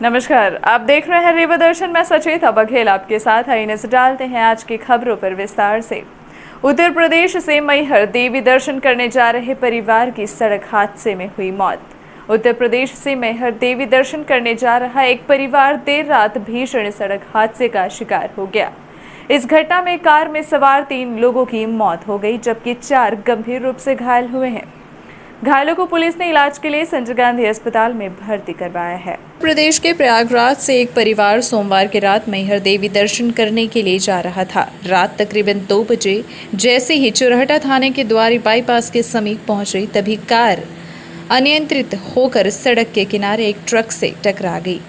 नमस्कार, आप देख रहे हैं रीवा दर्शन में सचेता बघेल आपके साथ। आइए नजर डालते हैं आज की खबरों पर विस्तार से। उत्तर प्रदेश से मैहर देवी दर्शन करने जा रहे परिवार की सड़क हादसे में हुई मौत। उत्तर प्रदेश से मैहर देवी दर्शन करने जा रहा एक परिवार देर रात भीषण सड़क हादसे का शिकार हो गया। इस घटना में कार में सवार 3 लोगों की मौत हो गई, जबकि 4 गंभीर रूप से घायल हुए हैं। घायलों को पुलिस ने इलाज के लिए संजय गांधी अस्पताल में भर्ती करवाया है। प्रदेश के प्रयागराज से एक परिवार सोमवार की रात मैहर देवी दर्शन करने के लिए जा रहा था। रात तकरीबन 2 बजे जैसे ही चुरहटा थाने के द्वारी बाईपास के समीप पहुंची, तभी कार अनियंत्रित होकर सड़क के किनारे एक ट्रक से टकरा गई।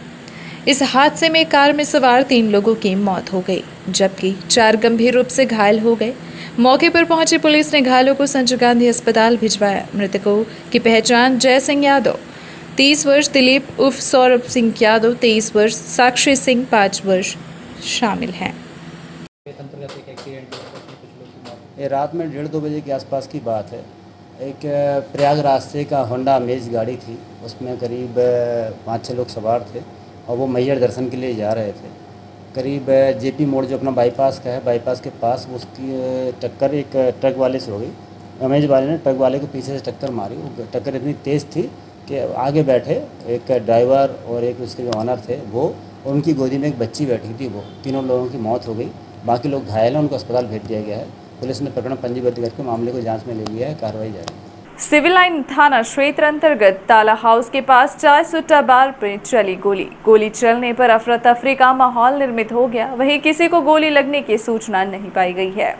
इस हादसे में कार में सवार 3 लोगों की मौत हो गई, जबकि 4 गंभीर रूप से घायल हो गए। मौके पर पहुंची पुलिस ने घायलों को संजय गांधी अस्पताल भिजवाया। मृतकों की पहचान जय सिंह यादव 30 वर्ष, दिलीप उर्फ सौरभ सिंह यादव 23 वर्ष, साक्षी सिंह 5 वर्ष शामिल हैं। ये रात में 1:30-2 बजे के आसपास की बात है। एक प्रयाग रास्ते का होंडा अमेज गाड़ी थी, उसमें करीब 5-6 लोग सवार थे और वो मैहर दर्शन के लिए जा रहे थे। करीब जेपी मोड़ जो अपना बाईपास का है, बाईपास के पास उसकी टक्कर एक ट्रक वाले से हो गई। अमेज वाले ने ट्रक वाले को पीछे से टक्कर मारी। वो टक्कर इतनी तेज़ थी कि आगे बैठे एक ड्राइवर और एक उसके जो ऑनर थे वो, और उनकी गोदी में एक बच्ची बैठी थी, वो तीनों लोगों की मौत हो गई। बाकी लोग घायल हैं, उनको अस्पताल भेज दिया गया है। पुलिस ने प्रकरण पंजीबद्ध करके मामले को जाँच में ले लिया है, कार्रवाई जारी है। सिविल लाइन थाना क्षेत्र अंतर्गत ताला हाउस के पास चाय सुट्टा बार पर चली गोली चलने पर अफरा तफरी का माहौल निर्मित हो गया। वहीं किसी को गोली लगने की सूचना नहीं पाई गई है।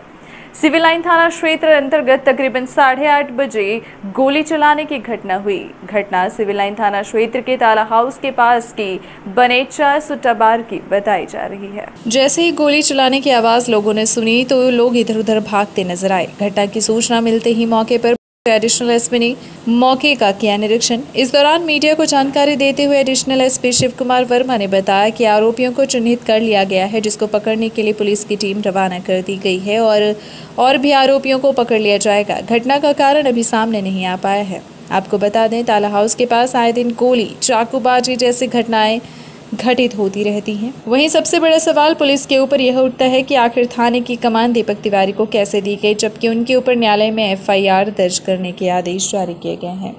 सिविल लाइन थाना क्षेत्र अंतर्गत तकरीबन 8:30 बजे गोली चलाने की घटना हुई। घटना सिविल लाइन थाना क्षेत्र के ताला हाउस के पास की बने चाय सुट्टा बार की बताई जा रही है। जैसे ही गोली चलाने की आवाज लोगों ने सुनी तो लोग इधर उधर भागते नजर आए। घटना की सूचना मिलते ही मौके पर एडिशनल एसपी ने मौके का किया निरीक्षण। इस दौरान मीडिया को जानकारी देते हुए एडिशनल एसपी शिव कुमार वर्मा ने बताया कि आरोपियों को चिन्हित कर लिया गया है, जिसको पकड़ने के लिए पुलिस की टीम रवाना कर दी गई है और भी आरोपियों को पकड़ लिया जाएगा। घटना का कारण अभी सामने नहीं आ पाया है। आपको बता दें, ताला हाउस के पास आए दिन गोली चाकूबाजी जैसी घटनाएं घटित होती रहती हैं। वहीं सबसे बड़ा सवाल पुलिस के ऊपर यह उठता है कि आखिर थाने की कमान दीपक तिवारी को कैसे दी गई, जबकि उनके ऊपर न्यायालय में FIR दर्ज करने के आदेश जारी किए गए हैं।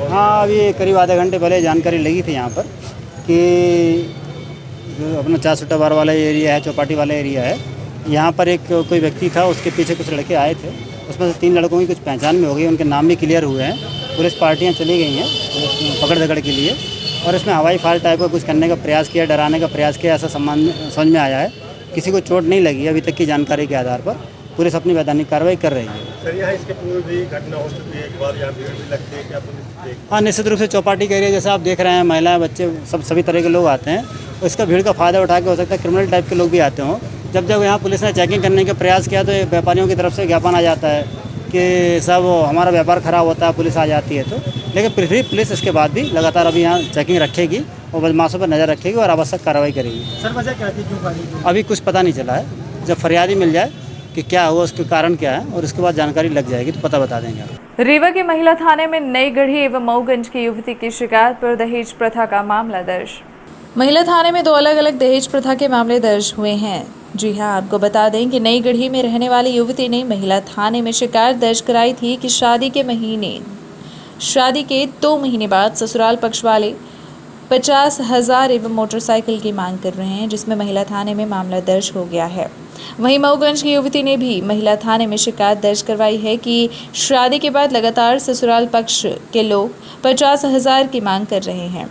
हाँ, अभी करीब आधे घंटे पहले जानकारी लगी थी यहाँ पर कि जो अपना चाय सुट्टा बार वाला एरिया है, चौपाटी वाला एरिया है, यहाँ पर एक कोई व्यक्ति था, उसके पीछे कुछ लड़के आए थे। उसमें से 3 लड़कों की कुछ पहचान में हो गई, उनके नाम भी क्लियर हुए हैं। पुलिस पार्टियां चली गई हैं पकड़ दकड़ के लिए, और इसमें हवाई फायर टाइप का कुछ करने का प्रयास किया, डराने का प्रयास किया, ऐसा समझ में आया है। किसी को चोट नहीं लगी अभी तक की जानकारी के आधार पर। पुलिस अपनी वैधानिक कार्रवाई कर रही है। सर, यहाँ इसके पूर्व भी घटना हो चुकी है, एक बार यहाँ भीड़ भी लगती है, क्या पुलिस? हाँ, निश्चित रूप से चौपाटी का एरिया जैसा आप देख रहे हैं, महिलाएं, बच्चे, सभी तरह के लोग आते हैं। इसका भीड़ का फ़ायदा उठा के हो सकता है क्रिमिनल टाइप के लोग भी आते हों। जब यहाँ पुलिस ने चेकिंग करने का प्रयास किया तो व्यापारियों की तरफ से ज्ञापन आ जाता है कि सब हमारा व्यापार खराब होता है, पुलिस आ जाती है। तो लेकिन फिर भी पुलिस इसके बाद भी लगातार अभी यहाँ चेकिंग रखेगी और बदमाशों पर नज़र रखेगी और आवश्यक कार्रवाई करेगी। सर, वजह क्या थी, क्यों फायरिंग? अभी कुछ पता नहीं चला है। जब फरियादी मिल जाए कि क्या हुआ, उसके कारण क्या है, और उसके बाद जानकारी लग जाएगी तो पता बता देंगे। रीवा के महिला थाने में नई गढ़ी एवं मऊगंज की युवती की शिकायत पर दहेज प्रथा का मामला दर्ज। महिला थाने में 2 अलग-अलग दहेज प्रथा के मामले दर्ज हुए हैं। जी हां, आपको बता दें कि नई गढ़ी में रहने वाली युवती ने महिला थाने में शिकायत दर्ज कराई थी कि शादी के 2 महीने बाद ससुराल पक्ष वाले 50,000 एवं मोटरसाइकिल की मांग कर रहे हैं, जिसमें महिला थाने में मामला दर्ज हो गया है। वहीं मऊगंज की युवती ने भी महिला थाने में शिकायत दर्ज करवाई है कि शादी के बाद लगातार ससुराल पक्ष के लोग 50,000 की मांग कर रहे हैं,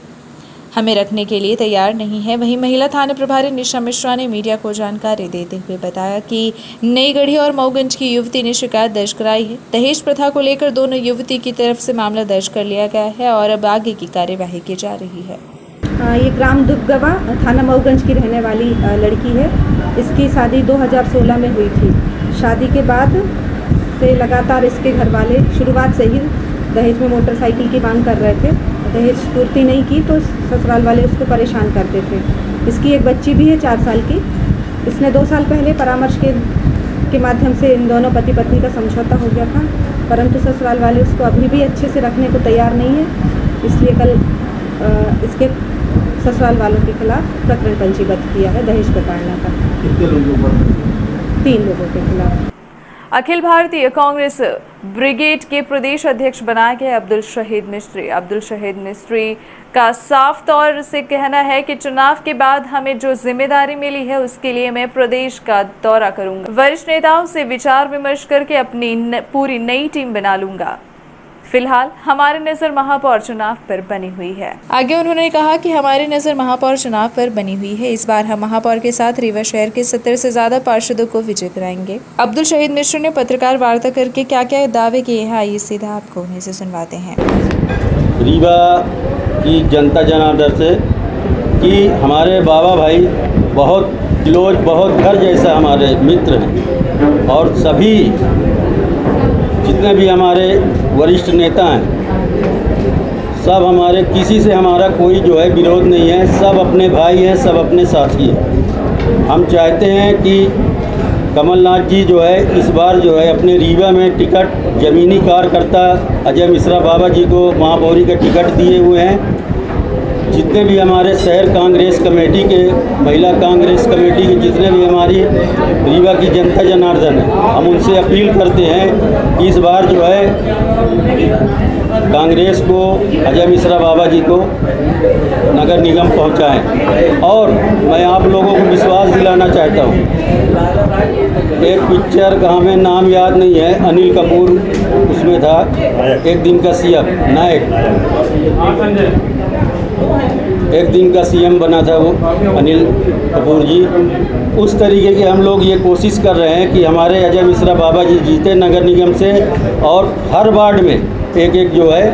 हमें रखने के लिए तैयार नहीं है। वहीं महिला थाना प्रभारी निशा मिश्रा ने मीडिया को जानकारी देते हुए बताया कि नई गढ़ी और मऊगंज की युवती ने शिकायत दर्ज कराई है। दहेज प्रथा को लेकर दोनों युवती की तरफ से मामला दर्ज कर लिया गया है और अब आगे की कार्यवाही की जा रही है। ये ग्राम दुबगवा थाना मऊगंज की रहने वाली लड़की है। इसकी शादी 2016 में हुई थी। शादी के बाद से लगातार इसके घर वाले शुरुआत से ही दहेज में मोटरसाइकिल की मांग कर रहे थे। दहेज पूर्ति नहीं की तो ससुराल वाले उसको परेशान करते थे। इसकी एक बच्ची भी है 4 साल की। इसने 2 साल पहले परामर्श के के माध्यम से इन दोनों पति पत्नी का समझौता हो गया था, परंतु ससुराल वाले उसको अभी भी अच्छे से रखने को तैयार नहीं है। इसलिए कल इसके ससुराल वालों के खिलाफ प्रकरण पंजीबद्ध किया है दहेज प्रताड़ना का। कितने लोगों पर? 3 लोगों के खिलाफ। अखिल भारतीय कांग्रेस ब्रिगेड के प्रदेश अध्यक्ष बनाए गए अब्दुल शहीद मिस्त्री। अब्दुल शहीद मिस्त्री का साफ तौर से कहना है कि चुनाव के बाद हमें जो जिम्मेदारी मिली है उसके लिए मैं प्रदेश का दौरा करूंगा। वरिष्ठ नेताओं से विचार विमर्श करके अपनी पूरी नई टीम बना लूंगा। फिलहाल हमारी नजर महापौर चुनाव पर बनी हुई है। आगे उन्होंने कहा कि हमारी नजर महापौर चुनाव पर बनी हुई है। इस बार हम महापौर के साथ रीवा शहर के 70 से ज्यादा पार्षदों को विजय कराएंगे। अब्दुल शहीद मिश्र ने पत्रकार वार्ता करके क्या क्या दावे किए हैं, आइए सीधा आपको उन्हीं से सुनवाते हैं। रीवा की जनता जनार्दन से कि हमारे बाबा भाई बहुत क्लोज, बहुत घर जैसा हमारे मित्र हैं और सभी जितने भी हमारे वरिष्ठ नेता हैं सब हमारे, किसी से हमारा कोई जो है विरोध नहीं है, सब अपने भाई हैं, सब अपने साथी हैं। हम चाहते हैं कि कमलनाथ जी जो है इस बार जो है अपने रीवा में टिकट ज़मीनी कार्यकर्ता अजय मिश्रा बाबा जी को महापौरी का टिकट दिए हुए हैं। जितने भी हमारे शहर कांग्रेस कमेटी के, महिला कांग्रेस कमेटी के जितने भी हमारी रीवा की जनता जनार्दन है, हम उनसे अपील करते हैं कि इस बार जो है कांग्रेस को अजय मिश्रा बाबा जी को नगर निगम पहुंचाएं। और मैं आप लोगों को विश्वास दिलाना चाहता हूं, एक पिक्चर का हमें नाम याद नहीं है, अनिल कपूर उसमें था, एक दिन का सीएम नायक, एक दिन का सीएम बना था वो अनिल कपूर जी। उस तरीके के हम लोग ये कोशिश कर रहे हैं कि हमारे अजय मिश्रा बाबा जी जीते नगर निगम से, और हर वार्ड में एक एक जो है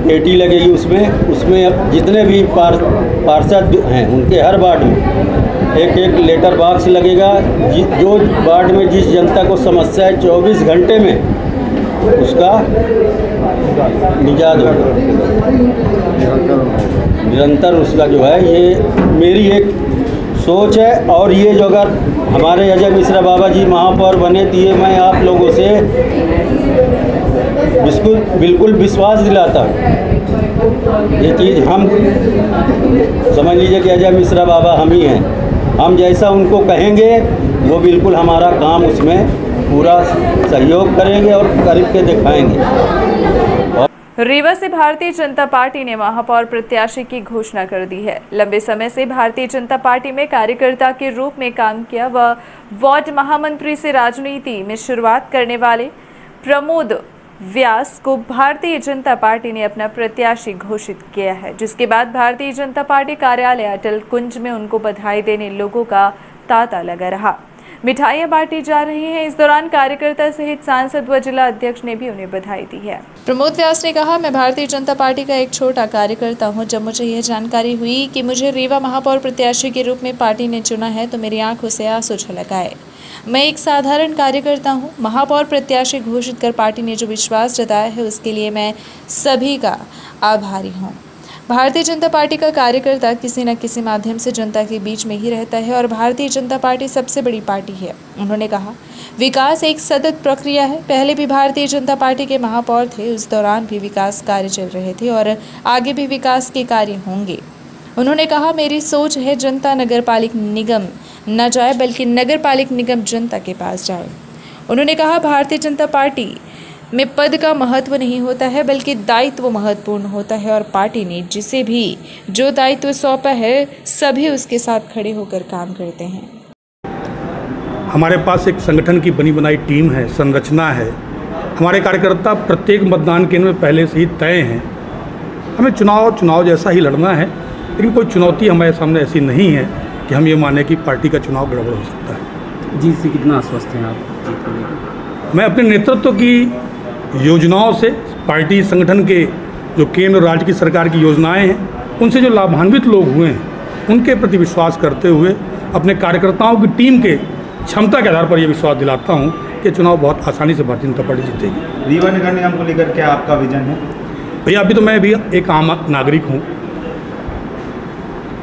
पेटी लगेगी, उसमें अब जितने भी पार्षद हैं उनके हर वार्ड में एक एक लेटर बॉक्स लगेगा। जो वार्ड में जिस जनता को समस्या है 24 घंटे में उसका निजात होगा, निरंतर उसका जो है, ये मेरी एक सोच है। और ये जो अगर हमारे अजय मिश्रा बाबा जी महापौर बने तो ये मैं आप लोगों से बिल्कुल विश्वास दिलाता हूँ। ये चीज़ हम समझ लीजिए कि अजय मिश्रा बाबा हम ही हैं, हम जैसा उनको कहेंगे वो बिल्कुल हमारा काम उसमें पूरा सहयोग करेंगे और करके दिखाएंगे। रीवा से भारतीय जनता पार्टी ने महापौर प्रत्याशी की घोषणा कर दी है। लंबे समय से भारतीय जनता पार्टी में कार्यकर्ता के रूप में काम किया व वार्ड महामंत्री से राजनीति में शुरुआत करने वाले प्रमोद व्यास को भारतीय जनता पार्टी ने अपना प्रत्याशी घोषित किया है, जिसके बाद भारतीय जनता पार्टी कार्यालय अटल कुंज में उनको बधाई देने लोगों का तांता लगा रहा। मिठाइयां बांटी जा रही हैं। इस दौरान कार्यकर्ता सहित सांसद व जिला अध्यक्ष ने भी उन्हें बधाई दी है। प्रमोद व्यास ने कहा, मैं भारतीय जनता पार्टी का एक छोटा कार्यकर्ता हूं। जब मुझे यह जानकारी हुई कि मुझे रीवा महापौर प्रत्याशी के रूप में पार्टी ने चुना है तो मेरी आंखों से आंसू छलक आए। मैं एक साधारण कार्यकर्ता हूं। महापौर प्रत्याशी घोषित कर पार्टी ने जो विश्वास जताया है उसके लिए मैं सभी का आभारी हूं। भारतीय जनता पार्टी का कार्यकर्ता किसी न किसी माध्यम से जनता के बीच में ही रहता है और भारतीय जनता पार्टी सबसे बड़ी पार्टी है। उन्होंने कहा, विकास एक सतत प्रक्रिया है। पहले भी भारतीय जनता पार्टी के महापौर थे, उस दौरान भी विकास कार्य चल रहे थे और आगे भी विकास के कार्य होंगे। उन्होंने कहा, मेरी सोच है जनता नगर पालिक निगम न जाए बल्कि नगर पालिक निगम जनता के पास जाए। उन्होंने कहा, भारतीय जनता पार्टी में पद का महत्व नहीं होता है बल्कि दायित्व महत्वपूर्ण होता है और पार्टी ने जिसे भी जो दायित्व सौंपा है सभी उसके साथ खड़े होकर काम करते हैं। हमारे पास एक संगठन की बनी बनाई टीम है, संरचना है। हमारे कार्यकर्ता प्रत्येक मतदान केंद्र में पहले से ही तय हैं। हमें चुनाव जैसा ही लड़ना है, लेकिन कोई चुनौती हमारे सामने ऐसी नहीं है कि हम ये माने कि पार्टी का चुनाव गड़बड़ हो सकता है। जीत से कितना आश्वस्त हैं आप जीत को लेकर? मैं अपने नेतृत्व की योजनाओं से, पार्टी संगठन के जो केंद्र और राज्य की सरकार की योजनाएं हैं उनसे जो लाभान्वित लोग हुए हैं उनके प्रति विश्वास करते हुए अपने कार्यकर्ताओं की टीम के क्षमता के आधार पर यह विश्वास दिलाता हूं कि चुनाव बहुत आसानी से भारतीय जनता पार्टी जीतेगी। रीवा नगर निगम को लेकर क्या आपका विजन है? भैया, अभी तो मैं भी एक आम नागरिक हूँ।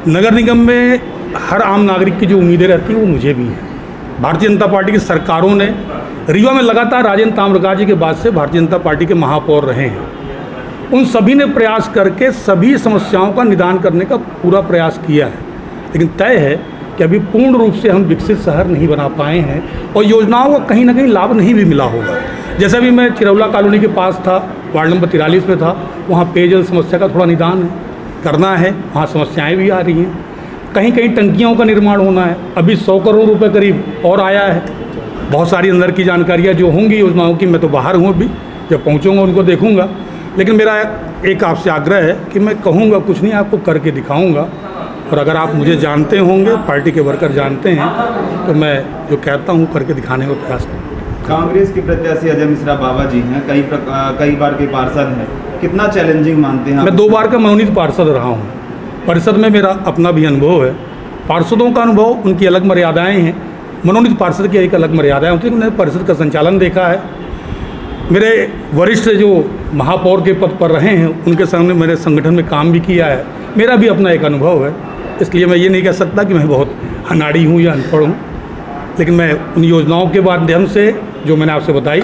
नगर निगम में हर आम नागरिक की जो उम्मीदें रहती हैं वो मुझे भी हैं। भारतीय जनता पार्टी की सरकारों ने रीवा में लगातार राजेंद्र ताम्रकाजी जी के बाद से भारतीय जनता पार्टी के महापौर रहे हैं। उन सभी ने प्रयास करके सभी समस्याओं का निदान करने का पूरा प्रयास किया है, लेकिन तय है कि अभी पूर्ण रूप से हम विकसित शहर नहीं बना पाए हैं और योजनाओं का कहीं ना कहीं लाभ नहीं भी मिला होगा। जैसा भी मैं चिरौला कॉलोनी के पास था, वार्ड नंबर 43 में था, वहाँ पेयजल समस्या का थोड़ा निदान करना है, वहाँ समस्याएं भी आ रही हैं। कहीं कहीं टंकियों का निर्माण होना है, अभी 100 करोड़ रुपए करीब और आया है। बहुत सारी अंदर की जानकारियाँ जो होंगी योजनाओं की, मैं तो बाहर हूँ अभी, जब पहुँचूँगा उनको देखूँगा, लेकिन मेरा एक आपसे आग्रह है कि मैं कहूँगा कुछ नहीं, आपको करके दिखाऊँगा। और अगर आप मुझे जानते होंगे, पार्टी के वर्कर जानते हैं, तो मैं जो कहता हूँ करके दिखाने का प्रयास करूँगा। कांग्रेस के प्रत्याशी अजय मिश्रा बाबा जी हैं, कई बार के पार्षद हैं, कितना चैलेंजिंग मानते हैं? मैं 2 बार का मनोनीत पार्षद रहा हूँ। परिषद में मेरा अपना भी अनुभव है। पार्षदों का अनुभव, उनकी अलग मर्यादाएँ हैं, मनोनीत पार्षद की एक अलग मर्यादाएँ होती हैं। मैंने परिषद का संचालन देखा है। मेरे वरिष्ठ जो महापौर के पद पर रहे हैं, उनके सामने मेरे संगठन में काम भी किया है। मेरा भी अपना एक अनुभव है, इसलिए मैं ये नहीं कह सकता कि मैं बहुत अनाड़ी हूँ या अनपढ़ हूँ, लेकिन मैं उन योजनाओं के माध्यम से जो मैंने आपसे बताई,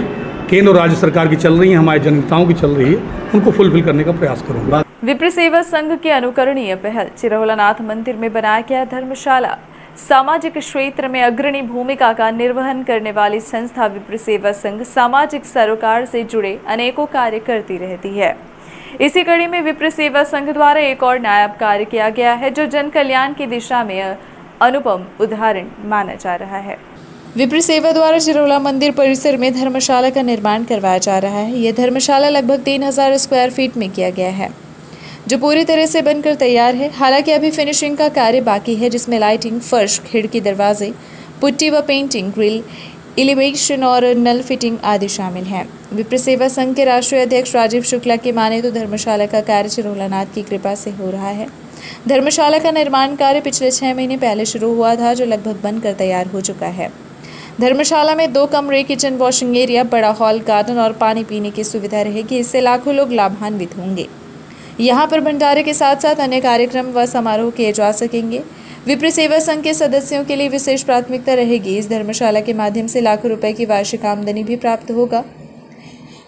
केंद्र और राज्य सरकार की चल रही है, हमारे जनताओं की चल रही है, उनको फुलफिल करने का प्रयास करूँगा। विप्र सेवा संघ की अनुकरणीय पहल चिरौलानाथ मंदिर में बनाया गया धर्मशाला सामाजिक क्षेत्र में अग्रणी भूमिका का निर्वहन करने वाली संस्था विप्र सेवा संघ सामाजिक सरोकार से जुड़े अनेकों कार्य करती रहती है। इसी कड़ी में विप्र सेवा संघ द्वारा एक और नायाब कार्य किया गया है, जो जन कल्याण की दिशा में अनुपम उदाहरण माना जा रहा है। विप्र सेवा द्वारा चिरौला मंदिर परिसर में धर्मशाला का निर्माण करवाया जा रहा है। यह धर्मशाला लगभग 3000 स्क्वायर फीट में किया गया है, जो पूरी तरह से बनकर तैयार है। हालांकि अभी फिनिशिंग का कार्य बाकी है, जिसमें लाइटिंग, फर्श, खिड़की, दरवाजे, पुट्टी व पेंटिंग, ग्रिल, एलिवेशन और नल फिटिंग आदि शामिल हैं। विप्र सेवा संघ के राष्ट्रीय अध्यक्ष राजीव शुक्ला की माने तो धर्मशाला का कार्य चिरौलानाथ की कृपा से हो रहा है। धर्मशाला का निर्माण कार्य पिछले 6 महीने पहले शुरू हुआ था, जो लगभग बनकर तैयार हो चुका है। धर्मशाला में 2 कमरे, किचन, वॉशिंग एरिया, बड़ा हॉल, गार्डन और पानी पीने की सुविधा रहेगी। इससे लाखों लोग लाभान्वित होंगे। यहाँ पर भंडारे के साथ साथ अन्य कार्यक्रम व समारोह किए जा सकेंगे। विप्र सेवा संघ के सदस्यों के लिए विशेष प्राथमिकता रहेगी। इस धर्मशाला के माध्यम से लाखों रुपए की वार्षिक आमदनी भी प्राप्त होगा,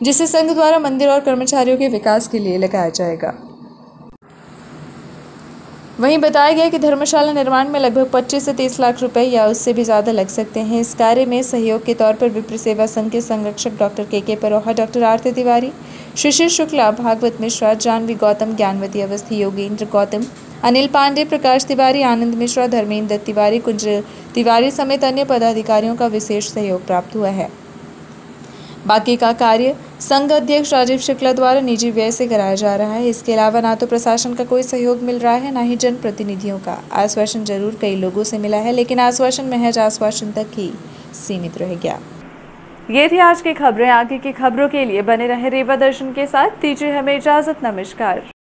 जिसे संघ द्वारा मंदिर और कर्मचारियों के विकास के लिए लगाया जाएगा। वहीं बताया गया कि धर्मशाला निर्माण में लगभग 25 से 30 लाख रुपए या उससे भी ज़्यादा लग सकते हैं। इस कार्य में सहयोग के तौर पर विप्र सेवा संघ के संरक्षक डॉक्टर के परोहा, डॉक्टर आरती तिवारी, शिशिर शुक्ला, भागवत मिश्रा, जानवी गौतम, ज्ञानवती अवस्थी, योगेंद्र गौतम, अनिल पांडे, प्रकाश तिवारी, आनंद मिश्रा, धर्मेंद्र तिवारी, कुंज तिवारी समेत अन्य पदाधिकारियों का विशेष सहयोग प्राप्त हुआ है। बाकी का कार्य संघ अध्यक्ष राजीव शुक्ला द्वारा निजी व्यय से कराया जा रहा है। इसके अलावा ना तो प्रशासन का कोई सहयोग मिल रहा है, ना ही जनप्रतिनिधियों का। आश्वासन जरूर कई लोगों से मिला है, लेकिन आश्वासन महज आश्वासन तक ही सीमित रह गया। ये थी आज की खबरें। आगे की खबरों के लिए बने रहे रेवा दर्शन के साथ। दीजिए हमें इजाजत। नमस्कार।